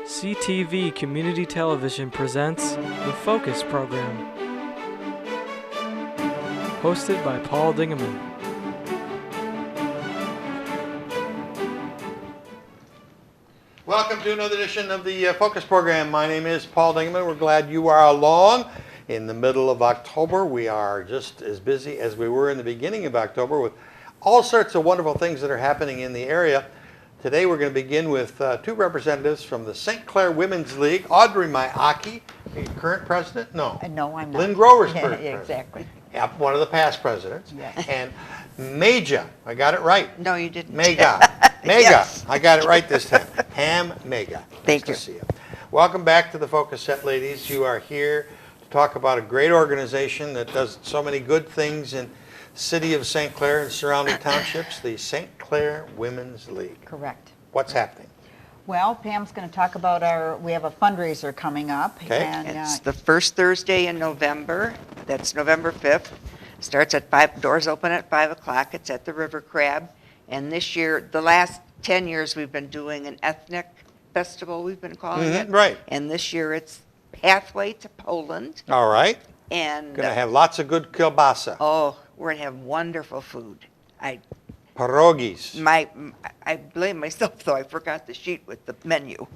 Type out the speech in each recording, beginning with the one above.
CTV Community Television presents the Focus Program, hosted by Paul Dingeman. Welcome to another edition of the Focus Program. My name is Paul Dingeman. We're glad you are along. In the middle of October, we are just as busy as we were in the beginning of October with all sorts of wonderful things that are happening in the area. Today we're going to begin with two representatives from the St. Clair Women's League. Audrey Myaki, the current president? No. No, I'm not. Lynn Grover's current Yeah, president. exactly. Yeah, one of the past presidents. Yes. And Meja, I got it right. No, you didn't. Mega. Yes. I got it right this time. Ham Mega. Thank Nice you. to see you. Welcome back to the Focus Set, ladies. You are here to talk about a great organization that does so many good things in the city of St. Clair and surrounding townships, the St. Clair Women's League. Correct. What's happening? Well, Pam's going to talk about we have a fundraiser coming up. Okay. And, It's the first Thursday in November. That's November 5th. Starts at 5, doors open at 5 o'clock. It's at the River Crab. And this year, the last 10 years, we've been doing an ethnic festival, we've been calling it. Right. And this year, it's Pathway to Poland. All right. And, Going to have lots of good kielbasa. oh, we're going to have wonderful food. Pierogis. I blame myself, though. I forgot the sheet with the menu.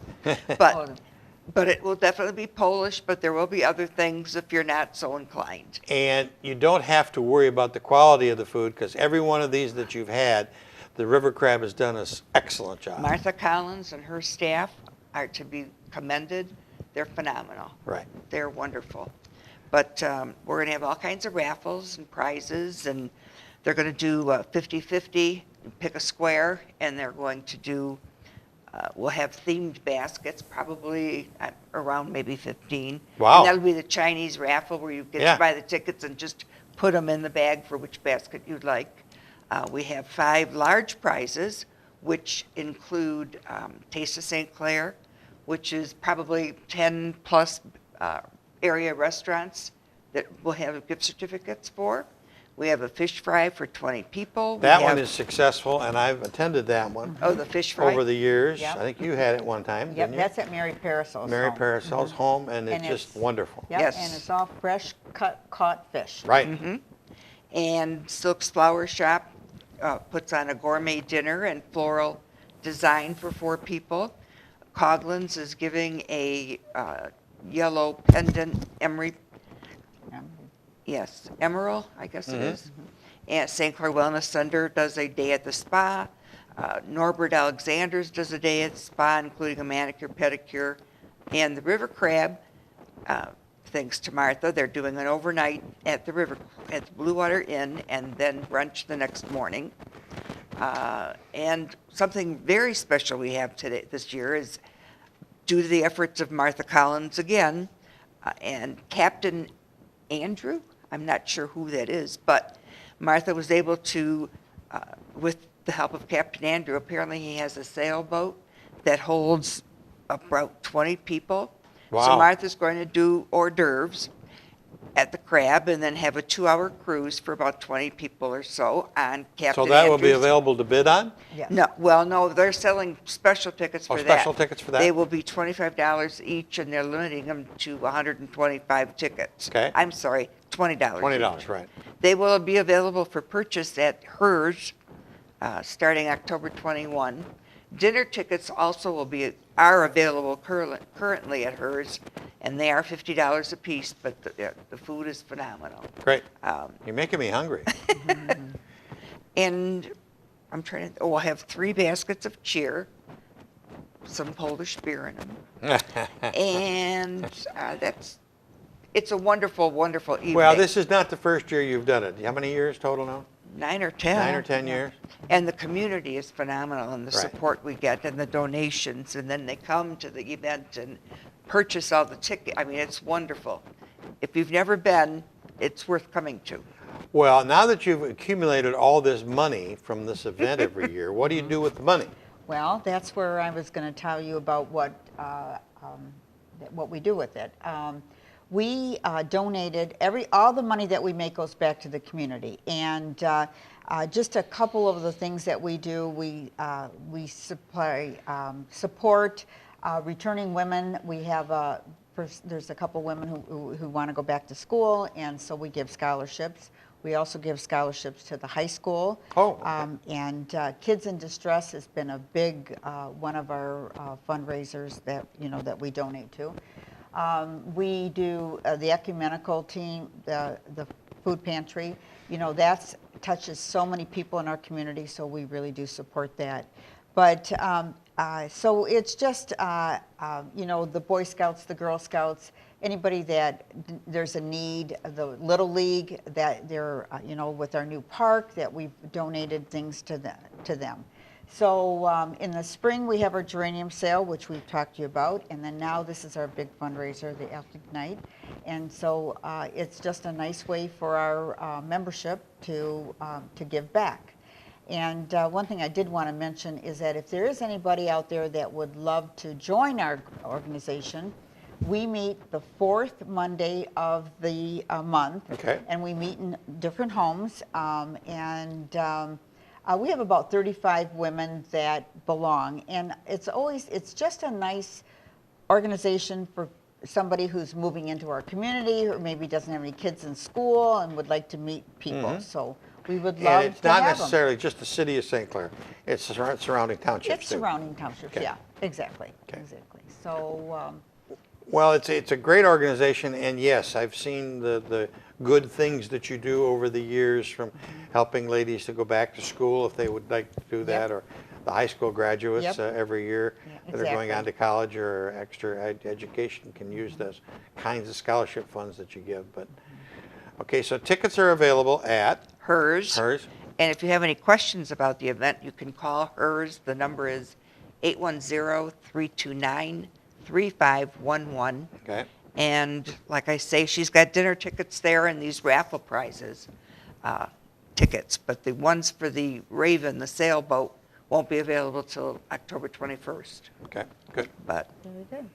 But it will definitely be Polish, but there will be other things if you're not so inclined. And you don't have to worry about the quality of the food because every one of these that you've had, the River Crab has done an excellent job. Martha Collins and her staff are to be commended. They're phenomenal. Right. They're wonderful. But we're going to have all kinds of raffles and prizes, and they're going to do 50-50, pick a square, and they're going to do, we'll have themed baskets, probably around maybe 15. Wow. And that'll be the Chinese raffle where you get to buy the tickets and just put them in the bag for which basket you'd like. We have 5 large prizes, which include Taste of St. Clair, which is probably 10 plus area restaurants that we'll have gift certificates for. We have a fish fry for 20 people. That one is successful, and I've attended that one. Oh, the fish fry? Over the years. Yep. I think you had it one time, Yep, didn't you? that's at Mary Parasol's Mary home. Parasol's home, and it's And just it's- wonderful. Yep, Yes. and it's all fresh caught fish. Right. And Silk's Flower Shop puts on a gourmet dinner and floral design for 4 people. Coughlin's is giving a yellow pendant emerald, I guess it is. And St. Clair Wellness Center does a day at the spa. Norbert Alexander's does a day at the spa, including a manicure, pedicure. And the River Crab, thanks to Martha, they're doing an overnight at the Blue Water Inn, and then brunch the next morning. And something very special we have this year is, due to the efforts of Martha Collins again, and Captain Andrew, I'm not sure who that is, but Martha was able to, with the help of Captain Andrew, apparently he has a sailboat that holds about 20 people. Wow. So Martha's going to do hors d'oeuvres at the Crab and then have a 2-hour cruise for about 20 people or so on Captain So that will be Andrew's. available to bid on? Yes. No, they're selling special tickets for that. Special tickets for that? They will be $25 each, and they're limiting them to 125 tickets. Okay. I'm sorry, $20. $20, each. right. They will be available for purchase at hers starting October 21. Dinner tickets also are available currently at hers, and they are $50 a piece, but the food is phenomenal. Great. You're making me hungry. And I'm trying to, we'll have 3 baskets of cheer, some Polish beer in them. And it's a wonderful, wonderful evening. Well, this is not the first year you've done it. How many years total now? 9 or 10. 9 or 10 years? And the community is phenomenal, and the Right. support we get, and the donations, and then they come to the event and purchase all the tickets. I mean, it's wonderful. If you've never been, it's worth coming to. Well, now that you've accumulated all this money from this event every year, what do you do with the money? Well, that's where I was going to tell you about what we do with it. We donated all the money that we make goes back to the community, and just a couple of the things that we do. We supply support Returning women, we have there's a couple women who want to go back to school, and so we give scholarships. We also give scholarships to the high school. Oh, okay. And Kids in Distress has been a big one of our fundraisers that that we donate to. We do the ecumenical team, the food pantry. That's touches so many people in our community, so we really do support that. But so it's just the Boy Scouts, the Girl Scouts, anybody that there's a need, the Little League, that they're with our new park, that we've donated things to them. So in the spring we have our geranium sale, which we've talked to you about, and then now this is our big fundraiser, the Athletic Night, and so it's just a nice way for our membership to give back. And one thing I did want to mention is that if there is anybody out there that would love to join our organization, we meet the fourth Monday of the month, Okay. and we meet in different homes, we have about 35 women that belong, and it's just a nice organization for somebody who's moving into our community, or maybe doesn't have any kids in school and would like to meet people. So we would love And it's to not have necessarily just the city of St. Clair. It's surrounding townships It's too. surrounding townships, Okay. yeah, exactly, Okay. exactly. So, Well, it's a great organization, and yes, I've seen the good things that you do over the years, from helping ladies to go back to school if they would like to do that, or the high school graduates Yep. Every year Yeah, that are going on exactly. to college or extra education can use those kinds of scholarship funds that you give. But okay, so tickets are available at HERS. hers. And if you have any questions about the event, you can call HERS. The number is 810-329-3511. Okay. And like I say, she's got dinner tickets there and these raffle prizes tickets. But the ones for the Raven, the sailboat, won't be available till October 21st. Okay. Good. But very good.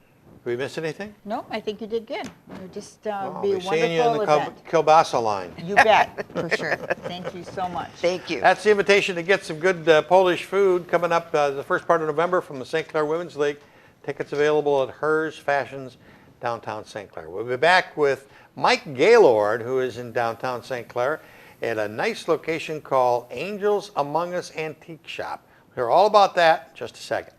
Did we miss anything? No, I think you did good. You just be Well, a I'll be seeing you in wonderful the event. kielbasa line. You bet, for sure. Thank you so much. thank you. That's the invitation to get some good Polish food coming up the first part of November from the St. Clair Women's League. Tickets available at Hers Fashions, downtown St. Clair. We'll be back with Mike Gaylord, who is in downtown St. Clair, at a nice location called Angels Among Us Antique Shop. We'll hear all about that in just a second.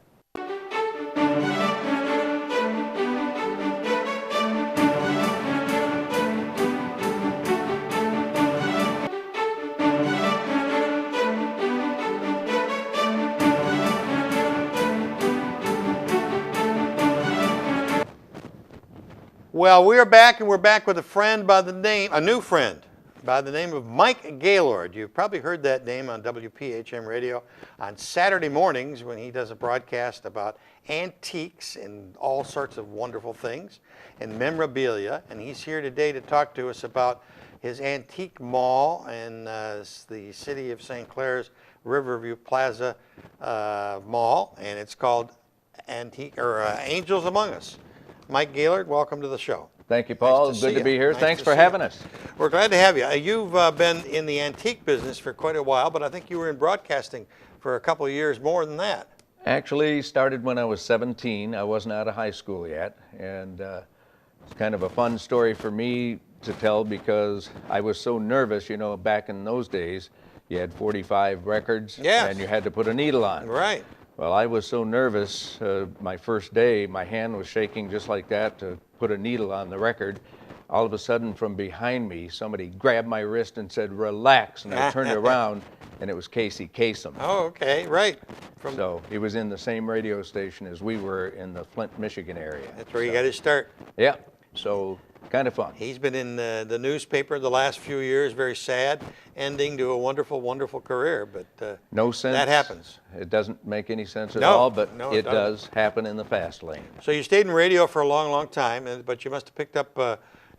Well, we are back, and we're back with a new friend by the name of Mike Gaylord. You've probably heard that name on WPHM radio on Saturday mornings when he does a broadcast about antiques and all sorts of wonderful things and memorabilia. And he's here today to talk to us about his antique mall in the city of St. Clair's Riverview Plaza Mall, and it's called Angels Among Us. Mike Gaylord, welcome to the show. Thank you, Paul. Nice to Good see to you. be here. Nice Thanks to for see having you. us. We're glad to have you. You've been in the antique business for quite a while, but I think you were in broadcasting for a couple of years more than that. Actually started when I was 17. I wasn't out of high school yet, and it's kind of a fun story for me to tell because I was so nervous. You know, back in those days, you had 45 records, Yes. and you had to put a needle on. Right. Well, I was so nervous my first day, my hand was shaking just like that to put a needle on the record. All of a sudden, from behind me, somebody grabbed my wrist and said, "Relax," and I turned around, and it was Casey Kasem. Oh, okay, right. So he was in the same radio station as we were in the Flint, Michigan area. That's where you got his start. Yeah, so kind of fun. He's been in the newspaper the last few years. Very sad ending to a wonderful, wonderful career, but No sense. that happens. It doesn't make any sense at No, all, but no, it it does happen in the fast lane. So you stayed in radio for a long, long time, but you must have picked up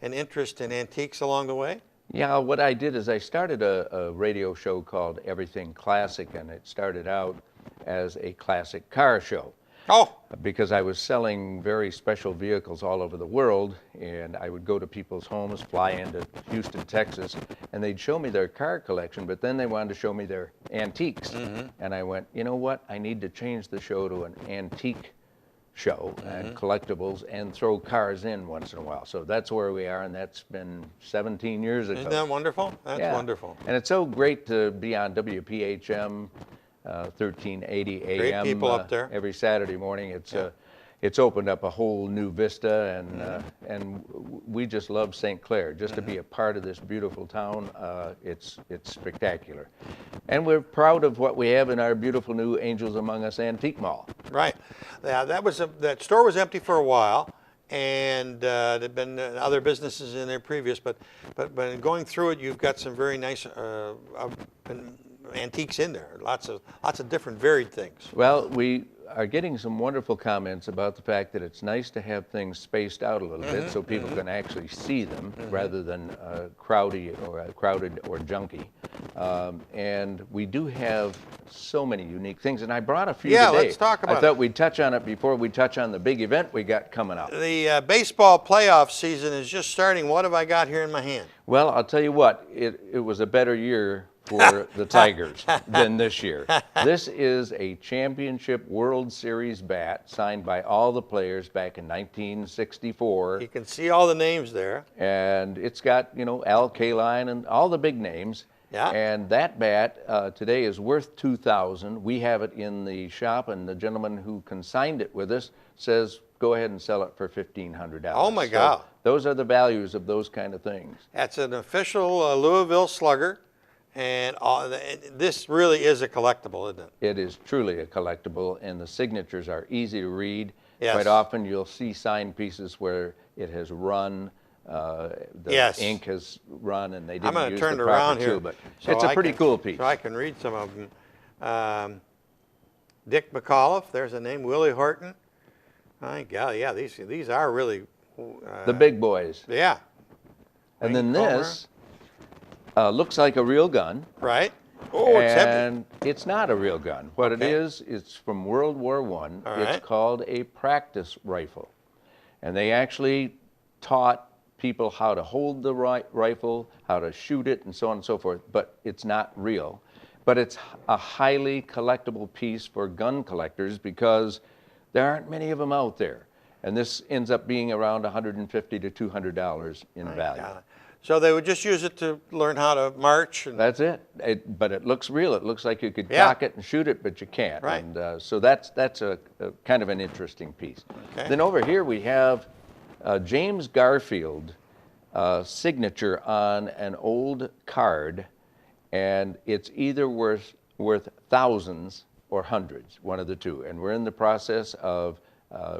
an interest in antiques along the way? Yeah, what I did is I started a radio show called Everything Classic, and it started out as a classic car show. Oh, Because I was selling very special vehicles all over the world, and I would go to people's homes, fly into Houston, Texas, and they'd show me their car collection, but then they wanted to show me their antiques. And I went, you know what? I need to change the show to an antique show and collectibles and throw cars in once in a while. So that's where we are, and that's been 17 years ago. Isn't that wonderful? That's Yeah. wonderful. And it's so great to be on WPHM 1380 AM. Great people up there. Every Saturday morning. It's opened up a whole new vista, and we just love St. Clair. Just to be a part of this beautiful town, it's spectacular. And we're proud of what we have in our beautiful new Angels Among Us Antique Mall. Right. Yeah, that store was empty for a while, and there'd been other businesses in there previous. But going through it, you've got some very nice antiques in there. Lots of different varied things. Well, we are getting some wonderful comments about the fact that it's nice to have things spaced out a little bit so people can actually see them rather than crowded or junky. And we do have so many unique things, and I brought a few today. Yeah, let's talk about I thought we'd touch on it before we touch on the big event we got coming up. The baseball playoff season is just starting. What have I got here in my hand? Well, I'll tell you what, it was a better year for the Tigers than this year. This is a championship World Series bat signed by all the players back in 1964. You can see all the names there. And it's got, Al Kaline and all the big names. Yeah. And that bat today is worth $2,000. We have it in the shop, and the gentleman who consigned it with us says, go ahead and sell it for $1,500. Oh, my God. Those are the values of those kind of things. That's an official Louisville Slugger. And this really is a collectible, isn't it? It is truly a collectible, and the signatures are easy to read. Yes. Quite often you'll see signed pieces where it has run, the ink has run, and they didn't use the proper tool. I'm going to turn it around here. But it's a pretty cool piece. So I can read some of them. Dick McAuliffe, there's a name. Willie Horton. My God, yeah, these are really... the big boys. Yeah. And then this... looks like a real gun. Right. Oh, it's heavy. And it's not a real gun. What it is, it's from World War I. All right. It's called a practice rifle. And they actually taught people how to hold the rifle, how to shoot it, and so on and so forth. But it's not real. But it's a highly collectible piece for gun collectors because there aren't many of them out there. And this ends up being around $150 to $200 in value. God. So they would just use it to learn how to march. And That's it. But it looks real. It looks like you could cock it and shoot it, but you can't. Right. And so that's a kind of an interesting piece. Okay. Then over here we have James Garfield signature on an old card, and it's either worth thousands or hundreds, one of the two. And we're in the process of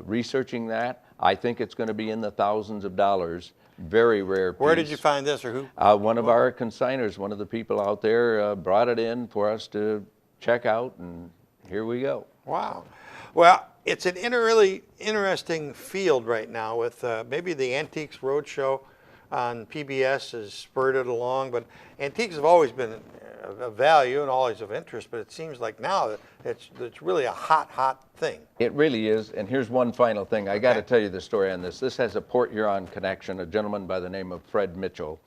researching that. I think it's going to be in the thousands of dollars. Very rare piece. where did you find this, or who? One of our consigners, one of the people out there, brought it in for us to check out, and here we go. Wow. Well, it's an really interesting field right now with maybe the Antiques Roadshow on PBS has spurred it along, but antiques have always been of value and always of interest, but it seems like now it's really a hot thing. It really is, and here's one final thing. I got to tell you the story on this. This has a Port Huron connection, a gentleman by the name of Fred Mitchell,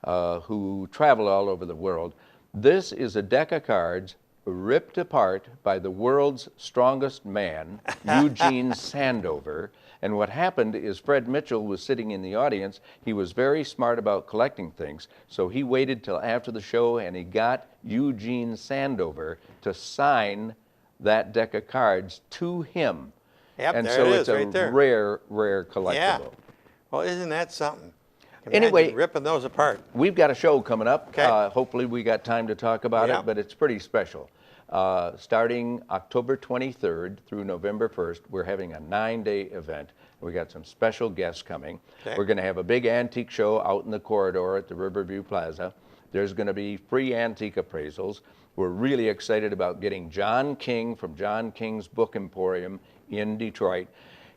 who traveled all over the world. This is a deck of cards ripped apart by the world's strongest man, Eugene Sandover. And what happened is Fred Mitchell was sitting in the audience. He was very smart about collecting things, so he waited till after the show and he got Eugene Sandover to sign that deck of cards to him. Yep, and there so it it's is, right a there. rare collectible. Yeah. Well, isn't that something? Anyway, Imagine ripping those apart. We've got a show coming up. Okay. Hopefully we got time to talk about Yeah. it, but it's pretty special. Starting October 23rd through November 1st, we're having a 9-day event. We got some special guests coming. Okay. We're going to have a big antique show out in the corridor at the Riverview Plaza. There's going to be free antique appraisals. We're really excited about getting John King from John King's Book Emporium in Detroit.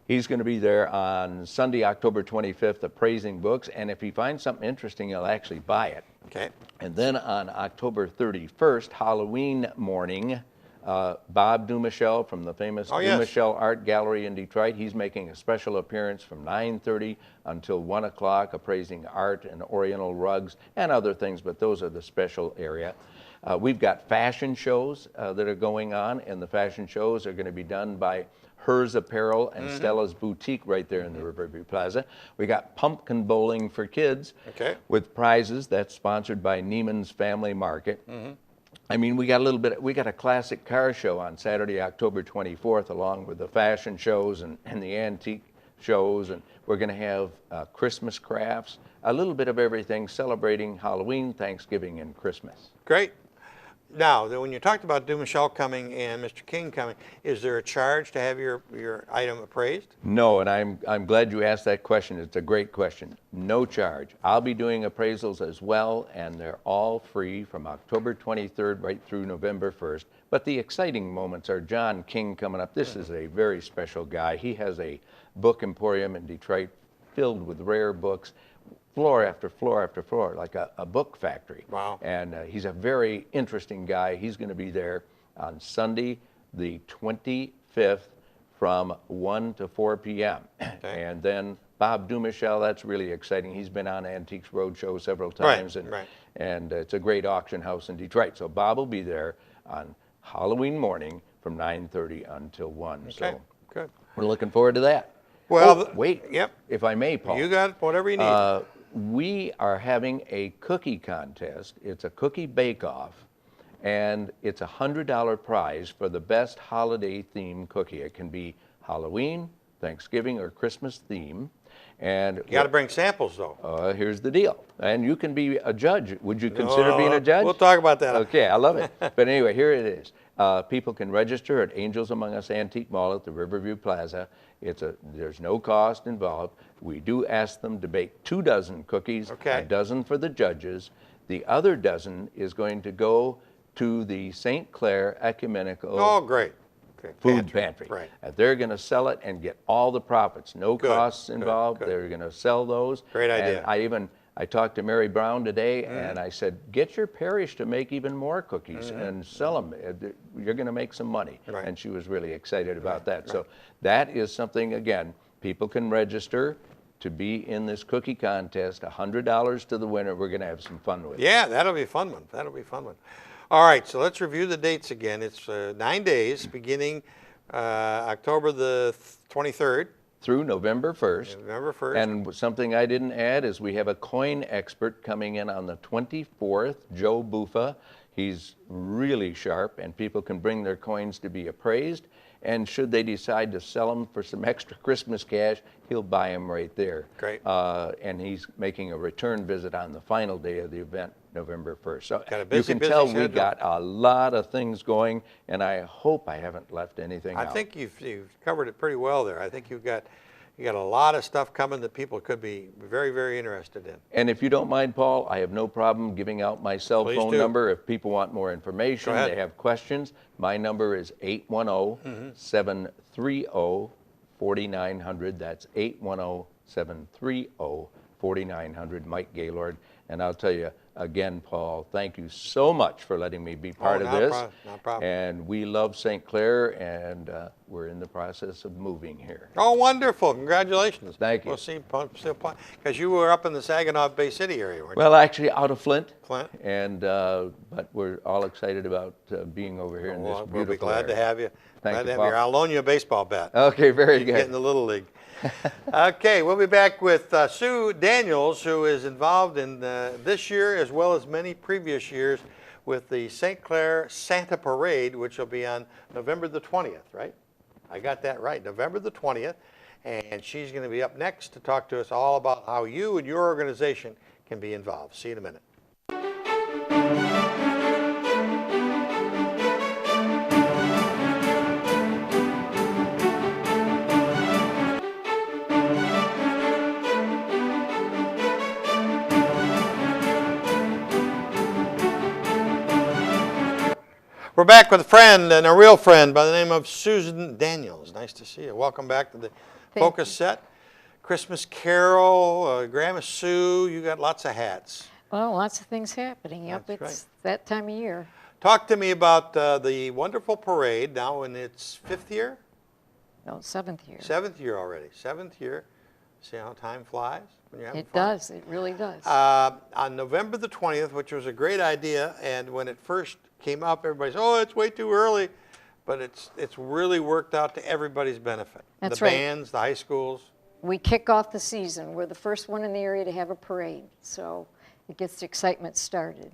He's going to be there on Sunday, October 25th, appraising books, and if he finds something interesting, he'll actually buy it. Okay. And then on October 31st, Halloween morning, Bob Dumichel from the famous yes. Dumichel Art Gallery in Detroit, he's making a special appearance from 9:30 until 1 o'clock, appraising art and oriental rugs and other things, but those are the special area. We've got fashion shows that are going on, and the fashion shows are going to be done by Hers Apparel and Stella's Boutique right there in the Riverview Plaza. We got pumpkin bowling for kids with prizes. That's sponsored by Neiman's Family Market. I mean, we got a classic car show on Saturday, October 24th, along with the fashion shows and the antique shows, and we're going to have Christmas crafts, a little bit of everything celebrating Halloween, Thanksgiving, and Christmas. Great. Now, when you talked about Michelle coming and Mr. King coming, is there a charge to have your item appraised? No, and I'm glad you asked that question. It's a great question. No charge. I'll be doing appraisals as well, and they're all free from October 23rd right through November 1st. But the exciting moments are John King coming up. This is a very special guy. He has a book emporium in Detroit filled with rare books. Floor after floor after floor, like a book factory. Wow. And he's a very interesting guy. He's going to be there on Sunday, the 25th, from 1 to 4 p.m. Okay. And then Bob Dumichel, that's really exciting. He's been on Antiques Roadshow several times. And it's a great auction house in Detroit. So Bob will be there on Halloween morning from 9:30 until 1. Okay, So good. we're looking forward to that. Well, wait. Yep. If I may, Paul. You got whatever you need. We are having a cookie contest. It's a cookie bake-off, and it's a $100 prize for the best holiday-themed cookie. It can be Halloween, Thanksgiving, or Christmas theme. And You got to bring samples, though. here's the deal. And you can be a judge. Would you consider being a judge? We'll talk about that. Okay, I love it. But anyway, here it is. People can register at Angels Among Us Antique Mall at the Riverview Plaza. There's no cost involved. We do ask them to bake 2 dozen cookies, a dozen for the judges. The other dozen is going to go to the St. Clair Ecumenical Food Pantry. Right. And they're going to sell it and get all the profits. No costs involved. They're going to sell those. Great idea. And I talked to Mary Brown today, and I said, get your parish to make even more cookies and sell them. You're going to make some money. Right. And she was really excited about that. So that is something, again, people can register to be in this cookie contest. $100 to the winner. We're going to have some fun with it. Yeah, that'll be a fun one. That'll be a fun one. All right, so let's review the dates again. It's 9 days, beginning October the 23rd. Through November 1st. November 1st. And something I didn't add is we have a coin expert coming in on the 24th, Joe Buffa. He's really sharp, and people can bring their coins to be appraised. And should they decide to sell them for some extra Christmas cash, he'll buy them right there. Great. And he's making a return visit on the final day of the event, November 1st. So Got a busy, you can tell we schedule. got a lot of things going, and I hope I haven't left anything out. I think you've covered it pretty well there. I think you got a lot of stuff coming that people could be very, very interested in. And if you don't mind, Paul, I have no problem giving out my cell phone number if people want more information, they have questions. My number is 810-730-4900. That's 810-730-4900, Mike Gaylord. And I'll tell you, again, Paul, thank you so much for letting me be part of this. No problem. And we love St. Clair, and we're in the process of moving here. Oh, wonderful. Congratulations. Thank you. We'll see, because you were up in the Saginaw Bay City area, weren't you? Well, actually, out of Flint. Flint. And but we're all excited about being over here in this beautiful We'll be glad area. to have you. Thank you, Glad to have Paul. you. I'll loan you a baseball bat. Okay, very You can get in good. the Little League. Okay, we'll be back with Sue Daniels, who is involved in this year as well as many previous years with the St. Clair Santa Parade, which will be on November the 20th, right? I got that right, November the 20th. And she's going to be up next to talk to us all about how you and your organization can be involved. See you in a minute. We're back with a friend and a real friend by the name of Susan Daniels. Nice to see you. Welcome back to the Focus set. Christmas Carol, Grandma Sue, you got lots of hats. Well, lots of things happening. Yep, That's it's that time of year. Talk to me about the wonderful parade now in its 5th year? No, 7th year. 7th year already. 7th year. See how time flies when you're having It fun? does. It really does. On November the 20th, which was a great idea, and when it first came up, everybody said, oh, it's way too early. but it's really worked out to everybody's benefit. That's the right. bands, the high schools. We kick off the season. We're the first one in the area to have a parade, so it gets the excitement started.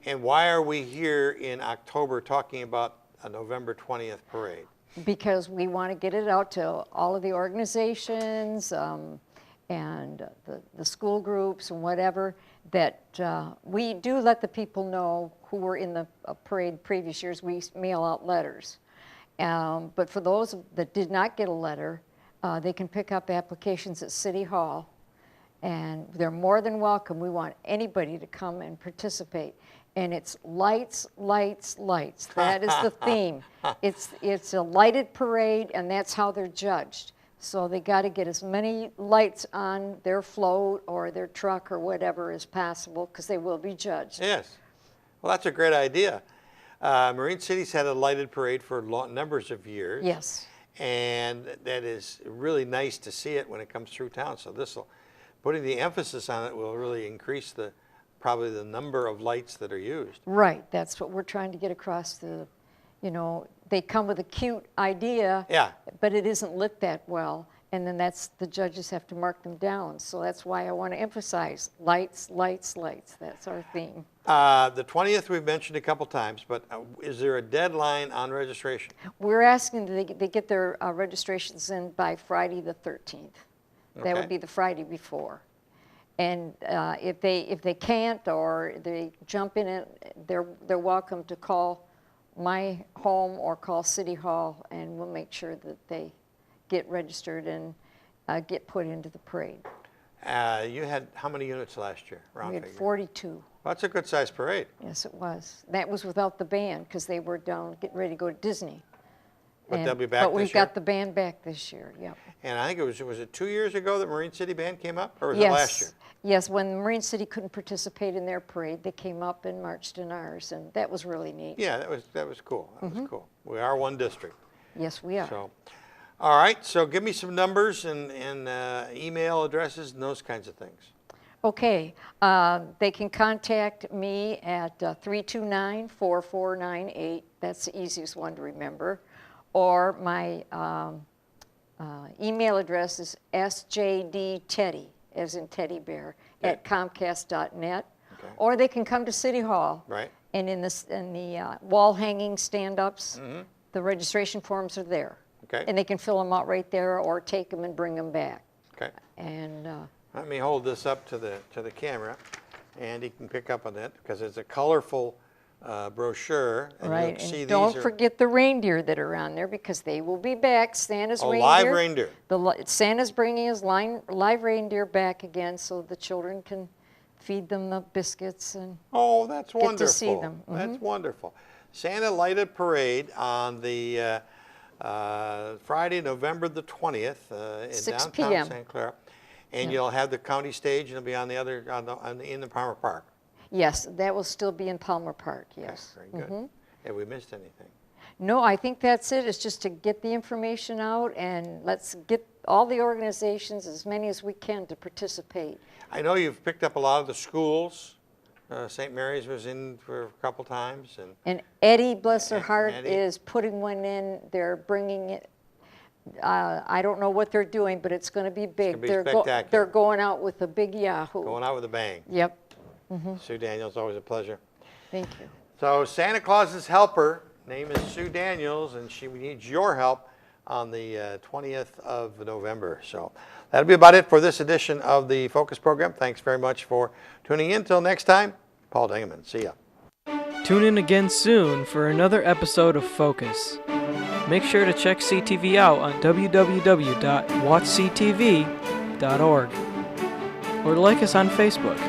And why are we here in October talking about a November 20th parade? Because we want to get it out to all of the organizations and the school groups and whatever, that we do let the people know who were in the parade previous years. We mail out letters. But for those that did not get a letter, they can pick up applications at City Hall, and they're more than welcome. We want anybody to come and participate. And it's lights, lights, lights. That is the theme. It's a lighted parade, and that's how they're judged. So they got to get as many lights on their float or their truck or whatever as possible, because they will be judged. Yes. Well, that's a great idea. Marine City's had a lighted parade for numbers of years. Yes. And that is really nice to see it when it comes through town. So putting the emphasis on it will really increase probably the number of lights that are used. Right. That's what we're trying to get across they come with a cute idea, Yeah. but it isn't lit that well. And then the judges have to mark them down. So that's why I want to emphasize lights, lights, lights. That's our theme. The 20th we've mentioned a couple times, but is there a deadline on registration? We're asking that they get their registrations in by Friday the 13th. That Okay. would be the Friday before. And if they can't or they jump in it, they're welcome to call my home or call City Hall, and we'll make sure that they get registered and get put into the parade. You had how many units last year? Round We had figure? 42. Well, that's a good sized parade. Yes, it was. That was without the band because they were down getting ready to go to Disney. But they'll be back But this we've got the band back this year, yep. And I think was it 2 years ago that Marine City Band came up, or was it last year? Yes, when Marine City couldn't participate in their parade, they came up and marched in ours, and that was really neat. Yeah, that was cool. That was cool. We are one district. Yes, we are. So, all right. So give me some numbers and email addresses and those kinds of things. Okay, they can contact me at 329-4498. That's the easiest one to remember. Or my email address is sjdteddy, as in teddy bear, at comcast.net. Okay. Or they can come to City Hall. Right. And in the wall hanging stand-ups, the registration forms are there. Okay. And they can fill them out right there or take them and bring them back. Okay. And Let me hold this up to the camera, and you can pick up on it because it's a colorful brochure. And right, you'll see and don't these are forget the reindeer that are on there because they will be back. Santa's reindeer. live reindeer. Santa's bringing his live reindeer back again, so the children can feed them the biscuits and. Oh, that's get wonderful. to see them. That's wonderful. Santa lighted parade on the Friday, November the 20th in 6 downtown p.m. St. Clair, and Yeah. you'll have the county stage, and it'll be on the other in the Palmer Park. Yes, that will still be in Palmer Park. Yes. Okay, very good. Have we missed anything? No, I think that's it. It's just to get the information out and let's get all the organizations, as many as we can, to participate. I know you've picked up a lot of the schools. St. Mary's was in for a couple times, And Eddie, bless her And heart, Eddie. is putting one in. They're bringing it. I don't know what they're doing, but it's going to be big. be spectacular. They're going out with a big Yahoo. going out with a bang. Yep. Sue Daniels, always a pleasure. Thank you. So Santa Claus's helper, name is Sue Daniels, and she needs your help on the 20th of November. So that'll be about it for this edition of the Focus program. Thanks very much for tuning in. Till next time, Paul Dingeman. See ya. Tune in again soon for another episode of Focus. Make sure to check CTV out on www.watchctv.org or like us on Facebook.